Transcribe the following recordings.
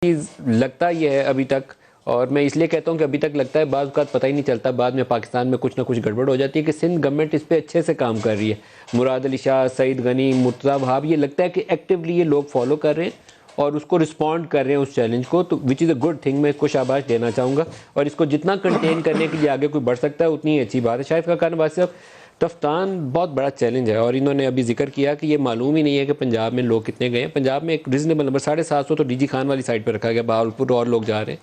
چیز لگتا یہ ہے ابھی تک، اور میں اس لیے کہتا ہوں کہ ابھی تک لگتا ہے، بعض اوقات پتہ ہی نہیں چلتا، بعد میں پاکستان میں کچھ نہ کچھ گڑبڑ ہو جاتی ہے، کہ سندھ گورنمنٹ اس پہ اچھے سے کام کر رہی ہے. مراد علی شاہ، سعید غنی، مرتضیٰ وہاب، یہ لگتا ہے کہ ایکٹیولی یہ لوگ فالو کر رہے ہیں اور اس کو رسپونڈ کر رہے ہیں اس چیلنج کو، تو وچ از اے گڈ تھنگ. میں اس کو شاباش دینا چاہوں گا، اور اس کو جتنا کنٹین کرنے کے لیے آگے کوئی بڑھ سکتا ہے اتنی ہی اچھی بات ہے. شاہد خاقان عباسی صاحب، تفتان بہت بڑا چیلنج ہے، اور انہوں نے ابھی ذکر کیا کہ یہ معلوم ہی نہیں ہے کہ پنجاب میں لوگ کتنے گئے ہیں. پنجاب میں ایک ریزنیبل نمبر 750 تو ڈی جی خان والی سائڈ پہ رکھا گیا، بہاولپور اور لوگ جا رہے ہیں.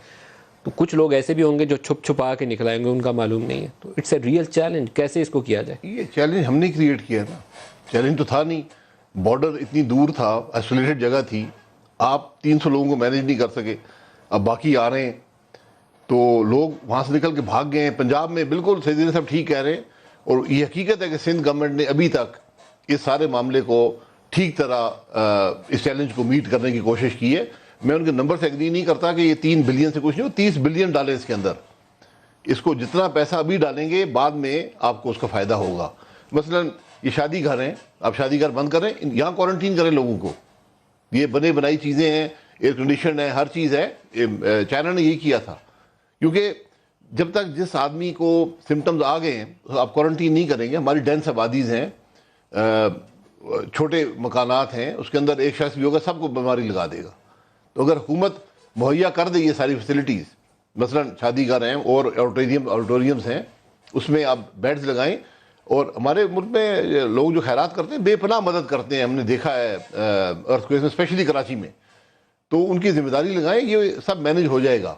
تو کچھ لوگ ایسے بھی ہوں گے جو چھپ چھپا کے نکل آئیں گے، ان کا معلوم نہیں ہے. تو اٹس اے ریئل چیلنج، کیسے اس کو کیا جائے؟ یہ چیلنج ہم نے کریٹ کیا تھا، چیلنج تو تھا نہیں. بارڈر اتنی دور تھا، آئسولیٹڈ جگہ تھی، آپ 300 لوگوں کو مینیج نہیں کر سکے. اب باقی آ رہے ہیں تو لوگ وہاں سے نکل کے بھاگ گئے ہیں. پنجاب میں بالکل سیدی صاحب ٹھیک کہہ رہے ہیں، اور یہ حقیقت ہے کہ سندھ گورنمنٹ نے ابھی تک اس سارے معاملے کو ٹھیک طرح اس چیلنج کو میٹ کرنے کی کوشش کی ہے. میں ان کے نمبر سے ایگری نہیں کرتا کہ یہ 3 بلین سے کچھ نہیں ہو، 30 بلین ڈالیں اس کے اندر. اس کو جتنا پیسہ ابھی ڈالیں گے بعد میں آپ کو اس کا فائدہ ہوگا. مثلا یہ شادی گھر ہیں، آپ شادی گھر بند کریں، یہاں کوارنٹین کریں لوگوں کو. یہ بنے بنائی چیزیں ہیں، ایئر کنڈیشن ہے، ہر چیز ہے. چائنا نے یہی کیا تھا، کیونکہ جب تک جس آدمی کو سمٹمز آ گئے ہیں آپ کوارنٹین نہیں کریں گے. ہماری ڈینس آبادیز ہیں، چھوٹے مکانات ہیں، اس کے اندر ایک شخص بھی ہوگا سب کو بیماری لگا دے گا. تو اگر حکومت مہیا کر دے یہ ساری فیسلٹیز، مثلا شادی گھر ہیں اور آڈیٹوریمز ہیں، اس میں آپ بیڈز لگائیں. اور ہمارے ملک میں لوگ جو خیرات کرتے ہیں بے پناہ مدد کرتے ہیں، ہم نے دیکھا ہے ارتھ کویک میں، اسپیشلی کراچی میں. تو ان کی ذمہ داری لگائیں، یہ سب مینیج ہو جائے گا.